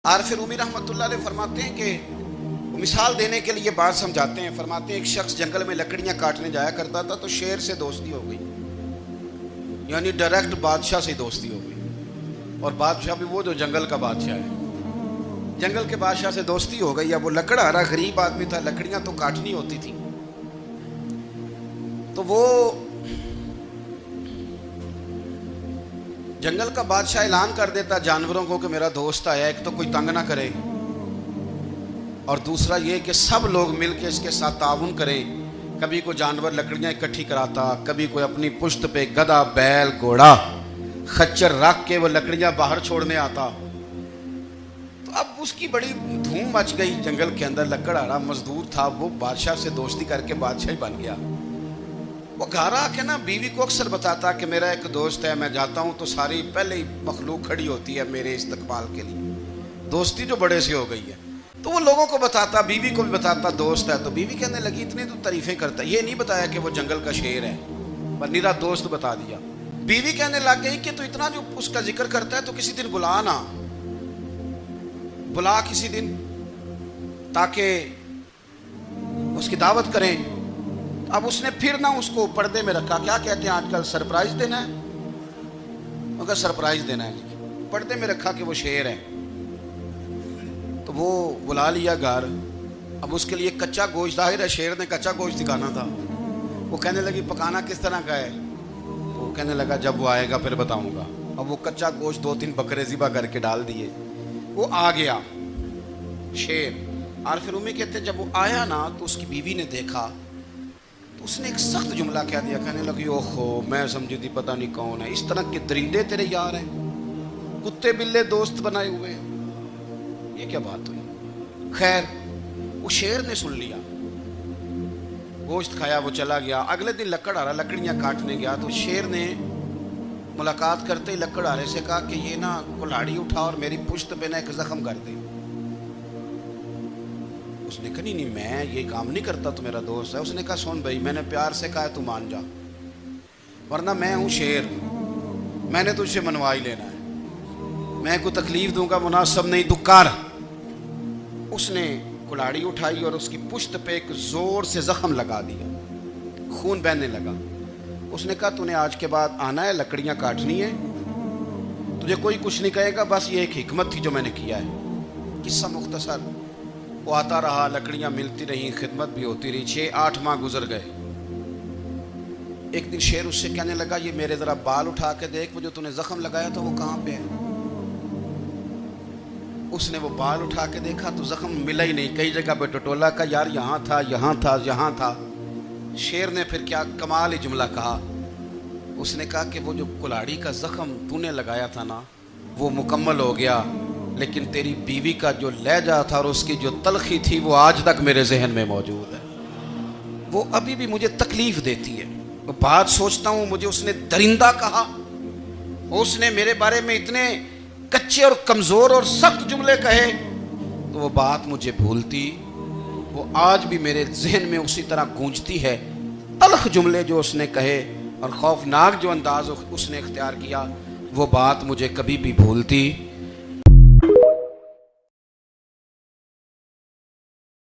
आरिफ रूमी रहमतुल्लाह अलैह फरमाते हैं कि मिसाल देने के लिए बात समझाते हैं। फरमाते हैं एक शख्स जंगल में लकड़ियां काटने जाया करता था तो शेर से दोस्ती हो गई, यानी डायरेक्ट बादशाह से दोस्ती हो गई। और बादशाह भी वो जो जंगल का बादशाह है, जंगल के बादशाह से दोस्ती हो गई। अब वो लकड़हारा गरीब आदमी था, लकड़ियां तो काटनी होती थी। तो वो जंगल का बादशाह ऐलान कर देता जानवरों को कि मेरा दोस्त आया, एक तो कोई तंग ना करे और दूसरा ये कि सब लोग मिलकर इसके साथ ताउन करें। कभी कोई जानवर लकड़ियां इकट्ठी कराता, कभी कोई अपनी पुश्त पे गधा, बैल, घोड़ा, खच्चर रख के वो लकड़ियां बाहर छोड़ने आता। तो अब उसकी बड़ी धूम मच गई जंगल के अंदर। लकड़हारा मजदूर था, वो बादशाह से दोस्ती करके बादशाह ही बन गया। वो घर आके ना बीवी को अक्सर बताता कि मेरा एक दोस्त है, मैं जाता हूँ तो सारी पहले ही मखलूक खड़ी होती है मेरे इस्तकबाल के लिए। दोस्ती जो बड़े से हो गई है। तो वो लोगों को बताता, बीवी को भी बताता दोस्त है। तो बीवी कहने लगी इतनी तो तारीफें करता, ये नहीं बताया कि वो जंगल का शेर है, पर निरा दोस्त बता दिया। बीवी कहने लग गई कि तू इतना जो उसका जिक्र करता है तो किसी दिन बुला ना, बुला किसी दिन ताकि उसकी दावत करें। अब उसने फिर ना उसको पर्दे में रखा। क्या कहते हैं आजकल, सरप्राइज देना है, मगर सरप्राइज देना है, पर्दे में रखा कि वो शेर है। तो वो बुला लिया घर। अब उसके लिए कच्चा गोश्त, जाहिर है शेर ने कच्चा गोश्त दिखाना था। वो कहने लगी पकाना किस तरह का है? तो वो कहने लगा जब वो आएगा फिर बताऊंगा। अब वो कच्चा गोश्त 2-3 बकरे ज़िबा करके डाल दिए। वो आ गया शेर। आरिफ रूमी कहते जब वो आया ना तो उसकी बीवी ने देखा तो उसने एक सख्त जुमला कह दिया। कहने लगी ओहो, मैं समझी थी पता नहीं कौन है, इस तरह के दरिंदे तेरे यार हैं, कुत्ते बिल्ले दोस्त बनाए हुए हैं, ये क्या बात हुई? खैर वो शेर ने सुन लिया, गोश्त खाया, वो चला गया। अगले दिन लकड़हारा लकड़ियां काटने गया तो शेर ने मुलाकात करते ही लकड़हारे से कहा कि ये ना कुल्हाड़ी उठा और मेरी पुश्त पे ना एक जख्म कर दे। उसने कहा नहीं मैं ये काम नहीं करता, तो मेरा दोस्त है। उसने कहा सुन भाई, मैंने प्यार से कहा तू मान जा, वरना मैं हूँ शेर, मैंने तुझसे मनवा ही लेना है, मैं कोई तकलीफ दूंगा मुनासिब नहीं, तू कर। उसने कुल्हाड़ी उठाई और उसकी पुश्त पे एक जोर से जख्म लगा दिया, खून बहने लगा। उसने कहा तूने आज के बाद आना है, लकड़ियां काटनी है, तुझे कोई कुछ नहीं कहेगा, बस ये एक हिकमत थी जो मैंने किया है। किस्सा मुख्तसर। वो आता रहा, लकड़ियां मिलती रही, खिदमत भी होती रही। 6-8 माह गुजर गए। एक दिन शेर उससे कहने लगा ये मेरे जरा बाल उठा के देख, वो जो तूने जख्म लगाया था वो कहाँ पे है? उसने वो बाल उठा के देखा तो जख्म मिला ही नहीं, कई जगह पे टटोला का, यार यहाँ था, यहाँ था, यहाँ था। शेर ने फिर क्या कमाल ही जुमला कहा। उसने कहा कि वो जो कुल्हाड़ी का जख्म तूने लगाया था ना वो मुकम्मल हो गया, लेकिन तेरी बीवी का जो लहजा था और उसकी जो तलखी थी वो आज तक मेरे जहन में मौजूद है, वो अभी भी मुझे तकलीफ देती है। वो बात सोचता हूँ, मुझे उसने दरिंदा कहा, उसने मेरे बारे में इतने कच्चे और कमज़ोर और सख्त जुमले कहे, तो वो बात मुझे भूलती, वो आज भी मेरे जहन में उसी तरह गूंजती है। तलख जुमले जो उसने कहे और खौफनाक जो अंदाज उसने इख्तियार किया, वो बात मुझे कभी भी भूलती